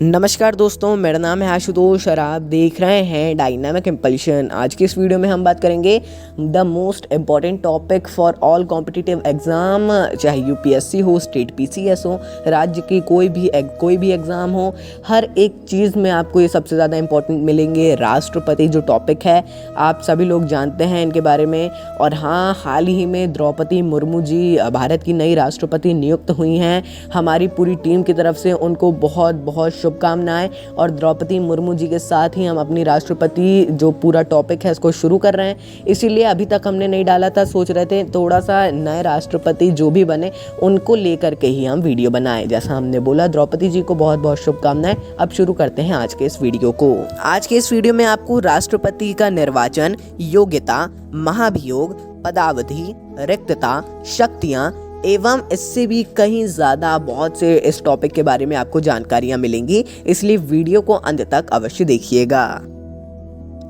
नमस्कार दोस्तों, मेरा नाम है आशुतोष और आप देख रहे हैं डायनामिक इम्पल्शन। आज की इस वीडियो में हम बात करेंगे the most important topic for all competitive exam, चाहे यूपीएससी हो, स्टेट पीसीएस हो, राज्य की कोई भी एग्ज़ाम हो, हर एक चीज़ में आपको ये सबसे ज़्यादा इम्पॉर्टेंट मिलेंगे। राष्ट्रपति जो टॉपिक है, आप सभी लोग जानते हैं इनके बारे में। और हाँ, हाल ही में द्रौपदी मुर्मू जी भारत की नई राष्ट्रपति नियुक्त हुई हैं। हमारी पूरी टीम की तरफ से उनको बहुत बहुत शुभकामनाएं। और द्रौपदी मुर्मू जी के साथ ही हम अपनी राष्ट्रपति जो पूरा टॉपिक है इसको शुरू कर रहे हैं। इसीलिए अभी तक हमने नहीं डाला था, सोच रहे थे थोड़ा सा नए राष्ट्रपति जो भी बने उनको लेकर के ही हम वीडियो बनाएं। जैसा हमने बोला, द्रौपदी जी को बहुत बहुत शुभकामनाएं। अब शुरू करते हैं आज के इस वीडियो को। आज के इस वीडियो में आपको राष्ट्रपति का निर्वाचन, योग्यता, महाभियोग, पदावधि, रिक्तता, शक्तियां एवं इससे भी कहीं ज़्यादा बहुत से इस टॉपिक के बारे में आपको जानकारियां मिलेंगी, इसलिए वीडियो को अंत तक अवश्य देखिएगा।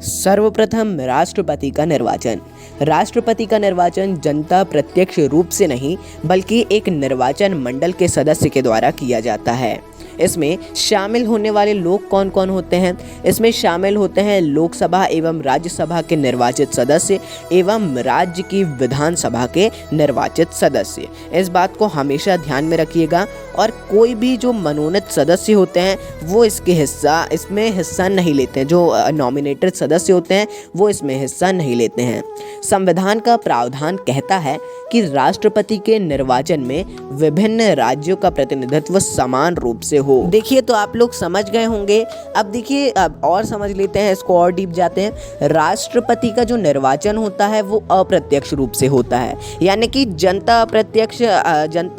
सर्वप्रथम, राष्ट्रपति का निर्वाचन। राष्ट्रपति का निर्वाचन जनता प्रत्यक्ष रूप से नहीं बल्कि एक निर्वाचन मंडल के सदस्य के द्वारा किया जाता है। इसमें शामिल होने वाले लोग कौन कौन होते हैं? इसमें शामिल होते हैं लोकसभा एवं राज्यसभा के निर्वाचित सदस्य एवं राज्य की विधानसभा के निर्वाचित सदस्य। इस बात को हमेशा ध्यान में रखिएगा। और कोई भी जो मनोनीत सदस्य होते हैं वो इसमें हिस्सा नहीं लेते हैं। जो नॉमिनेटेड सदस्य होते हैं वो इसमें हिस्सा नहीं लेते हैं। संविधान का प्रावधान कहता है कि राष्ट्रपति के निर्वाचन में विभिन्न राज्यों का प्रतिनिधित्व समान रूप से हो। देखिए, तो आप लोग समझ गए होंगे। अब देखिए, अब और समझ लेते हैं, इसको और डीप जाते हैं। राष्ट्रपति का जो निर्वाचन होता है वो अप्रत्यक्ष रूप से होता है, यानी कि जनता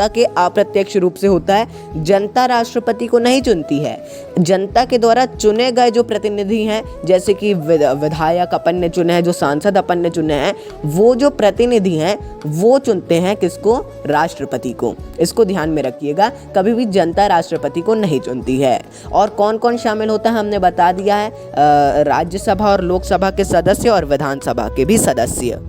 के अप्रत्यक्ष रूप से होता है। जनता राष्ट्रपति को नहीं चुनती है। जनता के द्वारा चुने गए जो प्रतिनिधि हैं, जैसे कि विधायक अपन ने चुने हैं, जो सांसद अपन ने चुने हैं, वो जो प्रतिनिधि हैं वो चुनते हैं किसको? राष्ट्रपति को। इसको ध्यान में रखिएगा, कभी भी जनता राष्ट्रपति को नहीं चुनती है। और कौन कौन शामिल होता है हमने बता दिया है, राज्यसभा और लोकसभा के सदस्य और विधानसभा के भी सदस्य।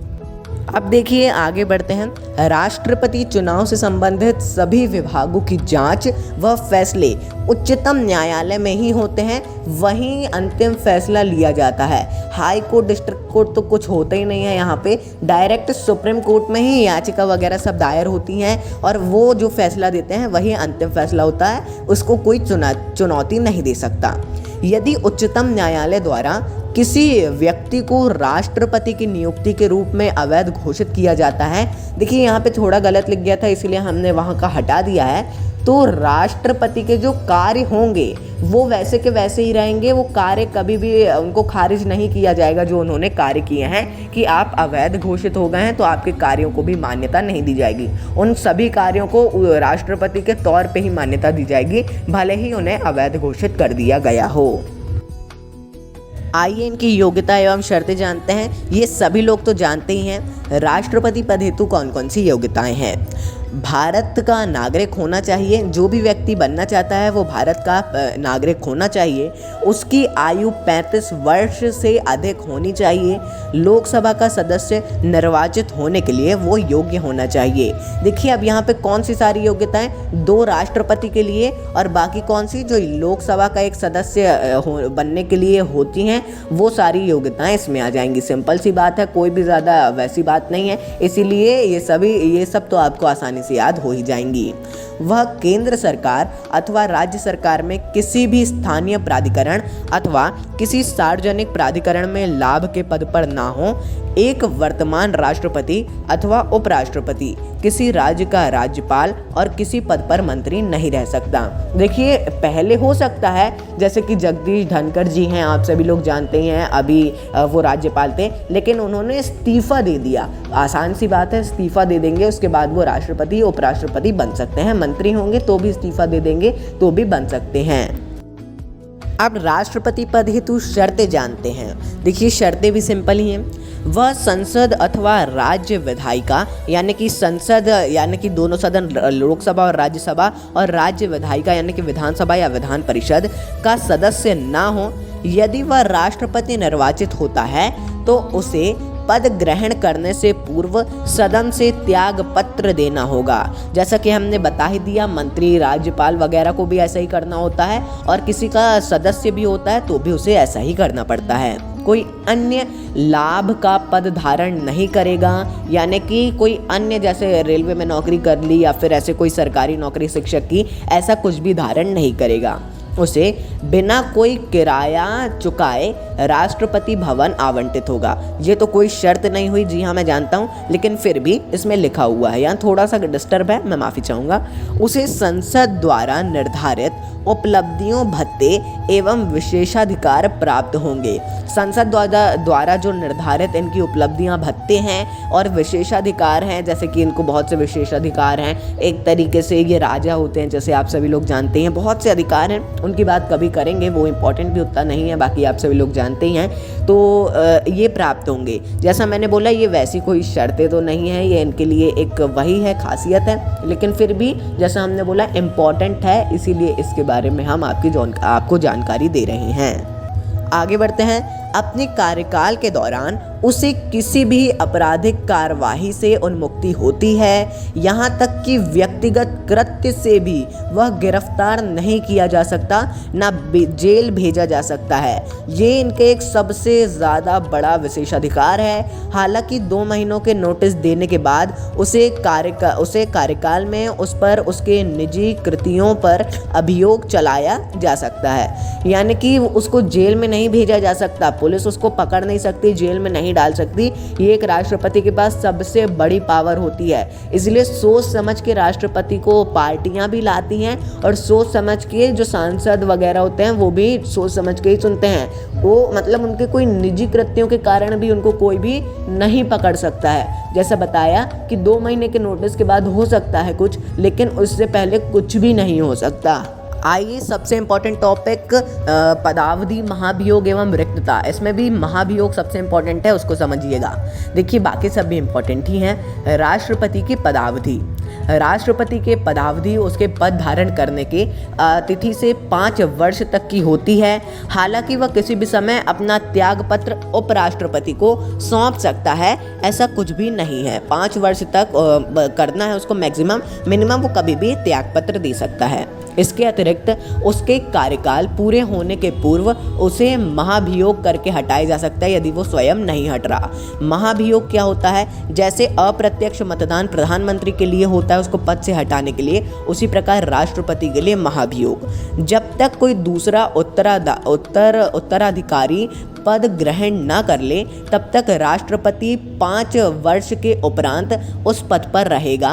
अब देखिए, आगे बढ़ते हैं। राष्ट्रपति चुनाव से संबंधित सभी विभागों की जांच व फैसले उच्चतम न्यायालय में ही होते हैं, वहीं अंतिम फैसला लिया जाता है। हाई कोर्ट, डिस्ट्रिक्ट कोर्ट तो कुछ होता ही नहीं है यहाँ पे। डायरेक्ट सुप्रीम कोर्ट में ही याचिका वगैरह सब दायर होती हैं और वो जो फैसला देते हैं वही अंतिम फैसला होता है। उसको कोई चुनौती नहीं दे सकता। यदि उच्चतम न्यायालय द्वारा किसी व्यक्ति को राष्ट्रपति की नियुक्ति के रूप में अवैध घोषित किया जाता है, देखिए यहाँ पे थोड़ा गलत लिख गया था इसलिए हमने वहाँ का हटा दिया है। तो राष्ट्रपति के जो कार्य होंगे वो वैसे के वैसे ही रहेंगे। वो कार्य कभी भी उनको खारिज नहीं किया जाएगा जो उन्होंने कार्य किए हैं। कि आप अवैध घोषित हो गए हैं तो आपके कार्यों को भी मान्यता नहीं दी जाएगी। उन सभी कार्यों को राष्ट्रपति के तौर पे ही मान्यता दी जाएगी, भले ही उन्हें अवैध घोषित कर दिया गया हो। आइए इनकी योग्यता एवं शर्तें जानते हैं। ये सभी लोग तो जानते ही हैं। राष्ट्रपति पद हेतु कौन कौन सी योग्यताएं हैं? भारत का नागरिक होना चाहिए। जो भी व्यक्ति बनना चाहता है वो भारत का नागरिक होना चाहिए। उसकी आयु 35 वर्ष से अधिक होनी चाहिए। लोकसभा का सदस्य निर्वाचित होने के लिए वो योग्य होना चाहिए। देखिए, अब यहाँ पे कौन सी सारी योग्यताएं? 2 राष्ट्रपति के लिए और बाकी कौन सी जो लोकसभा का एक सदस्य बनने के लिए होती हैं, वो सारी योग्यताएं इसमें आ जाएंगी। सिंपल सी बात है, कोई भी ज़्यादा वैसी बात नहीं है। इसीलिए ये सब तो आपको आसानी से याद हो ही जाएंगी। वह केंद्र सरकार अथवा राज्य सरकार में किसी भी स्थानीय प्राधिकरण अथवा किसी सार्वजनिक प्राधिकरण में लाभ के पद पर ना हो। एक वर्तमान राष्ट्रपति अथवा उपराष्ट्रपति किसी राज्य का राज्यपाल और किसी पद पर मंत्री नहीं रह सकता। देखिए, पहले हो सकता है, जैसे कि जगदीश धनखड़ जी हैं, आप सभी लोग जानते हैं, अभी वो राज्यपाल थे लेकिन उन्होंने इस्तीफा दे दिया। आसान सी बात है, इस्तीफा दे देंगे, उसके बाद वो राष्ट्रपति उपराष्ट्रपति बन सकते हैं। मंत्री होंगे तो भी इस्तीफा दे देंगे तो भी बन सकते हैं। अब राष्ट्रपति पद हेतु शर्तें जानते हैं। देखिए, शर्तें भी सिंपल ही हैं। वह संसद अथवा राज्य विधायिका, यानी कि संसद यानी कि दोनों सदन, लोकसभा और राज्यसभा, और राज्य विधायिका यानी कि विधानसभा या विधान परिषद का सदस्य ना हो। यदि वह राष्ट्रपति निर्वाचित होता है तो उसे पद ग्रहण करने से पूर्व सदन से त्याग पत्र देना होगा। जैसा कि हमने बता ही दिया, मंत्री, राज्यपाल वगैरह को भी ऐसा ही करना होता है और किसी का सदस्य भी होता है तो भी उसे ऐसा ही करना पड़ता है। कोई अन्य लाभ का पद धारण नहीं करेगा, यानी कि कोई अन्य जैसे रेलवे में नौकरी कर ली या फिर ऐसे कोई सरकारी नौकरी शिक्षक की, ऐसा कुछ भी धारण नहीं करेगा। उसे बिना कोई किराया चुकाए राष्ट्रपति भवन आवंटित होगा। ये तो कोई शर्त नहीं हुई, जी हाँ मैं जानता हूँ, लेकिन फिर भी इसमें लिखा हुआ है, यहाँ थोड़ा सा डिस्टर्ब है, मैं माफ़ी चाहूँगा। उसे संसद द्वारा निर्धारित उपलब्धियों, भत्ते एवं विशेषाधिकार प्राप्त होंगे। संसद द्वारा जो निर्धारित इनकी उपलब्धियां, भत्ते हैं और विशेषाधिकार हैं, जैसे कि इनको बहुत से विशेषाधिकार हैं। एक तरीके से ये राजा होते हैं, जैसे आप सभी लोग जानते हैं, बहुत से अधिकार हैं, उनकी बात कभी करेंगे, वो इम्पोर्टेंट भी उतना नहीं है, बाकी आप सभी लोग जानते ही हैं। तो ये प्राप्त होंगे। जैसा मैंने बोला, ये वैसी कोई शर्तें तो नहीं है, ये इनके लिए एक वही है, खासियत है, लेकिन फिर भी जैसा हमने बोला इम्पॉर्टेंट है, इसीलिए इसके बारे में हम आपको जानकारी दे रहे हैं। आगे बढ़ते हैं। अपने कार्यकाल के दौरान उसे किसी भी आपराधिक कार्यवाही से उन्मुक्ति होती है, यहाँ तक कि व्यक्तिगत कृत्य से भी वह गिरफ्तार नहीं किया जा सकता, ना जेल भेजा जा सकता है। ये इनके एक सबसे ज़्यादा बड़ा विशेषाधिकार है। हालांकि 2 महीनों के नोटिस देने के बाद उसे कार्यकाल में उस पर उसके निजी कृतियों पर अभियोग चलाया जा सकता है, यानी कि उसको जेल में नहीं भेजा जा सकता, पुलिस उसको पकड़ नहीं सकती, जेल में नहीं डाल सकती। ये एक राष्ट्रपति के पास सबसे बड़ी पावर होती है, इसलिए सोच समझ के राष्ट्रपति को पार्टियां भी लाती हैं और सोच समझ के जो सांसद वगैरह होते हैं वो भी सोच समझ के ही सुनते हैं। वो मतलब उनके कोई निजी कृत्यों के कारण भी उनको कोई भी नहीं पकड़ सकता है। जैसा बताया कि 2 महीने के नोटिस के बाद हो सकता है कुछ, लेकिन उससे पहले कुछ भी नहीं हो सकता। आइए सबसे इम्पोर्टेंट टॉपिक पदावधि, महाभियोग एवं रिक्तता। इसमें भी महाभियोग सबसे इम्पोर्टेंट है, उसको समझिएगा। देखिए बाकी सब भी इम्पोर्टेंट ही हैं। राष्ट्रपति की पदावधि, राष्ट्रपति के पदावधि उसके पद धारण करने के तिथि से 5 वर्ष तक की होती है। हालांकि वह किसी भी समय अपना त्यागपत्र उपराष्ट्रपति को सौंप सकता है, ऐसा कुछ भी नहीं है। 5 वर्ष तक करना है उसको, मैक्सिमम, मिनिमम वो कभी भी त्यागपत्र दे सकता है। इसके अतिरिक्त उसके कार्यकाल पूरे होने के पूर्व उसे महाभियोग करके हटाया जा सकता है यदि वो स्वयं नहीं हट रहा। महाभियोग क्या होता है? जैसे अप्रत्यक्ष मतदान प्रधानमंत्री के लिए होता है उसको पद से हटाने के लिए, उसी प्रकार राष्ट्रपति के लिए महाभियोग। जब तक कोई दूसरा उत्तराधिकारी पद ग्रहण न कर ले तब तक राष्ट्रपति 5 वर्ष के उपरांत उस पद पर रहेगा।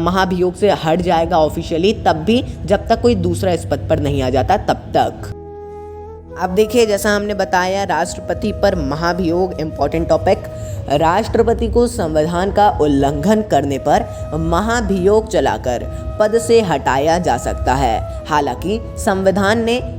महाभियोग से हट जाएगा ऑफिशियली तब भी, जब तक कोई दूसरा इस पद पर नहीं आ जाता तब तक। अब देखिए जैसा हमने बताया राष्ट्रपति पर महाभियोग इम्पोर्टेंट टॉपिक। राष्ट्रपति को संविधान का उल्लंघन करने पर महाभियोग चलाकर पद से हटाया जा सकता है। हालांकि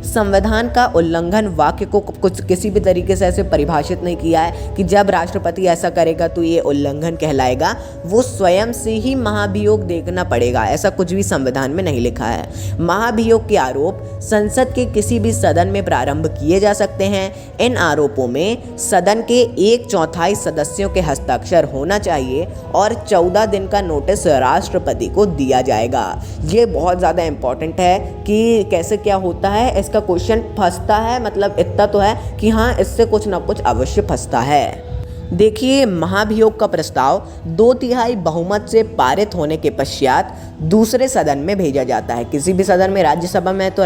संविधान का उल्लंघन वाक्य को कुछ किसी भी तरीके से ऐसे परिभाषित नहीं किया है कि जब राष्ट्रपति ऐसा करेगा तो ये उल्लंघन कहलाएगा। वो स्वयं से ही महाभियोग देखना पड़ेगा, ऐसा कुछ भी संविधान में नहीं लिखा है। महाभियोग के आरोप संसद के किसी भी सदन में प्रारंभ किए जा सकते हैं। इन आरोपों में सदन के 1/4 सदस्यों के हस्ताक्षर होना चाहिए और 14 दिन का नोटिस राष्ट्रपति को दिया जाएगा। ये बहुत ज़्यादा इम्पोर्टेंट है कि कैसे क्या होता है, इसका क्वेश्चन फंसता है, मतलब इतना तो है कि हाँ इससे कुछ ना कुछ अवश्य फंसता है। देखिए महाभियोग का प्रस्ताव 2/3 बहुमत से पारित होने के पश्चात दूसरे सदन में भेजा जाता है। किसी भी सदन में, राज्यसभा में है तो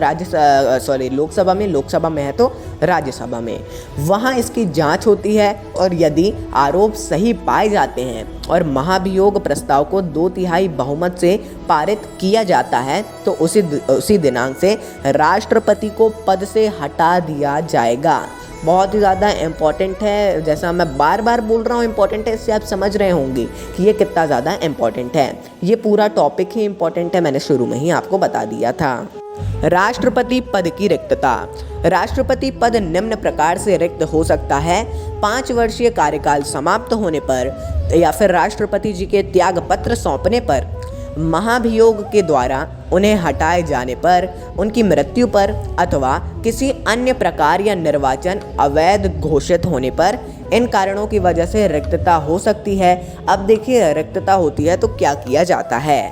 लोकसभा में है तो राज्यसभा में, वहाँ इसकी जांच होती है और यदि आरोप सही पाए जाते हैं और महाभियोग प्रस्ताव को 2/3 बहुमत से पारित किया जाता है तो उसी दिनांक से राष्ट्रपति को पद से हटा दिया जाएगा। बहुत ही ज़्यादा इम्पॉर्टेंट है, जैसा मैं बार बार बोल रहा हूँ इम्पॉर्टेंट है, इससे आप समझ रहे होंगे कि ये कितना ज़्यादा इम्पॉर्टेंट है। ये पूरा टॉपिक ही इम्पॉर्टेंट है, मैंने शुरू में ही आपको बता दिया था। राष्ट्रपति पद की रिक्तता। राष्ट्रपति पद निम्न प्रकार से रिक्त हो सकता है: 5 वर्षीय कार्यकाल समाप्त होने पर या फिर राष्ट्रपति जी के त्याग पत्र सौंपने पर, महाभियोग के द्वारा उन्हें हटाए जाने पर, उनकी मृत्यु पर अथवा किसी अन्य प्रकार या निर्वाचन अवैध घोषित होने पर इन कारणों की वजह से रिक्तता हो सकती है। अब देखिए रिक्तता होती है तो क्या किया जाता है।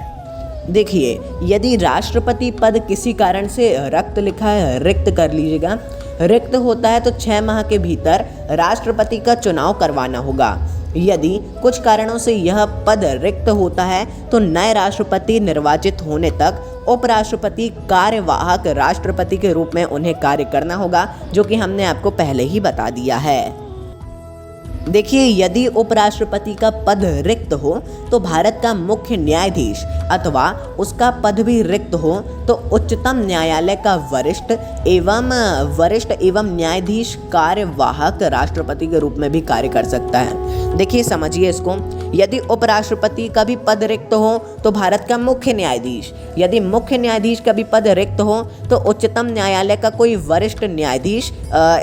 देखिए यदि राष्ट्रपति पद किसी कारण से रक्त लिखा है, रिक्त कर लीजिएगा, रिक्त होता है तो 6 माह के भीतर राष्ट्रपति का चुनाव करवाना होगा। यदि कुछ कारणों से यह पद रिक्त होता है तो नए राष्ट्रपति निर्वाचित होने तक उपराष्ट्रपति कार्यवाहक राष्ट्रपति के रूप में उन्हें कार्य करना होगा, जो कि हमने आपको पहले ही बता दिया है। देखिए यदि उपराष्ट्रपति का पद रिक्त हो तो भारत का मुख्य न्यायाधीश अथवा उसका पद भी रिक्त हो तो उच्चतम न्यायालय का वरिष्ठ एवं न्यायाधीश कार्यवाहक राष्ट्रपति के रूप में भी कार्य कर सकता है। देखिए समझिए इसको, यदि उपराष्ट्रपति का भी पद रिक्त हो तो भारत का मुख्य न्यायाधीश, यदि मुख्य न्यायाधीश का भी पद रिक्त हो तो उच्चतम न्यायालय का कोई वरिष्ठ न्यायाधीश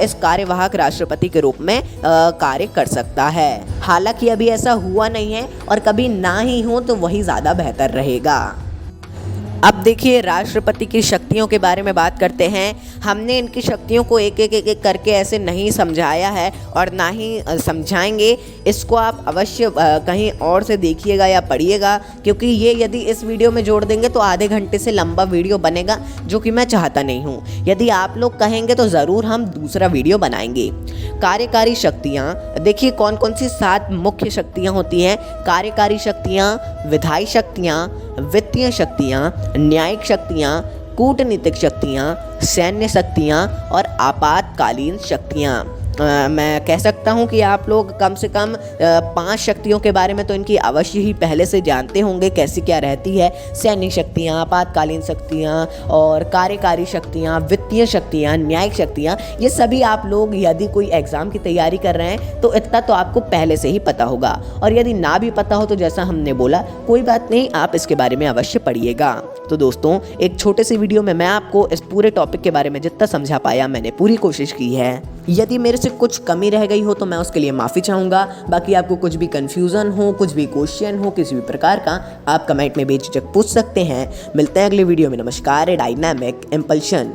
इस कार्यवाहक राष्ट्रपति के रूप में कार्य कर सकता है। हालांकि अभी ऐसा हुआ नहीं है और कभी ना ही हो तो वही ज़्यादा बेहतर रहेगा। अब देखिए राष्ट्रपति की शक्तियों के बारे में बात करते हैं। हमने इनकी शक्तियों को एक एक करके ऐसे नहीं समझाया है और ना ही समझाएंगे। इसको आप अवश्य कहीं और से देखिएगा या पढ़िएगा, क्योंकि ये यदि इस वीडियो में जोड़ देंगे तो आधे घंटे से लंबा वीडियो बनेगा, जो कि मैं चाहता नहीं हूँ। यदि आप लोग कहेंगे तो ज़रूर हम दूसरा वीडियो बनाएंगे। कार्यकारी शक्तियाँ, देखिए कौन कौन सी 7 मुख्य शक्तियाँ होती हैं। कार्यकारी शक्तियाँ, विधायी शक्तियाँ, वित्तीय शक्तियाँ, न्यायिक शक्तियाँ, कूटनीतिक शक्तियाँ, सैन्य शक्तियाँ और आपातकालीन शक्तियाँ। मैं कह सकता हूँ कि आप लोग कम से कम 5 शक्तियों के बारे में तो इनकी अवश्य ही पहले से जानते होंगे कैसी क्या रहती है। सैन्य शक्तियाँ, आपातकालीन शक्तियाँ और कार्यकारी शक्तियाँ, वित्तीय शक्तियाँ, न्यायिक शक्तियाँ, ये सभी आप लोग यदि कोई एग्ज़ाम की तैयारी कर रहे हैं तो इतना तो आपको पहले से ही पता होगा। और यदि ना भी पता हो तो जैसा हमने बोला कोई बात नहीं, आप इसके बारे में अवश्य पढ़िएगा। तो दोस्तों एक छोटे से वीडियो में मैं आपको इस पूरे टॉपिक के बारे में जितना समझा पाया मैंने पूरी कोशिश की है। यदि मेरे से कुछ कमी रह गई हो तो मैं उसके लिए माफ़ी चाहूँगा। बाकी आपको कुछ भी कन्फ्यूज़न हो, कुछ भी क्वेश्चन हो किसी भी प्रकार का, आप कमेंट में बेझिझक पूछ सकते हैं। मिलते हैं अगले वीडियो में। नमस्कार। Dynamic impulsion.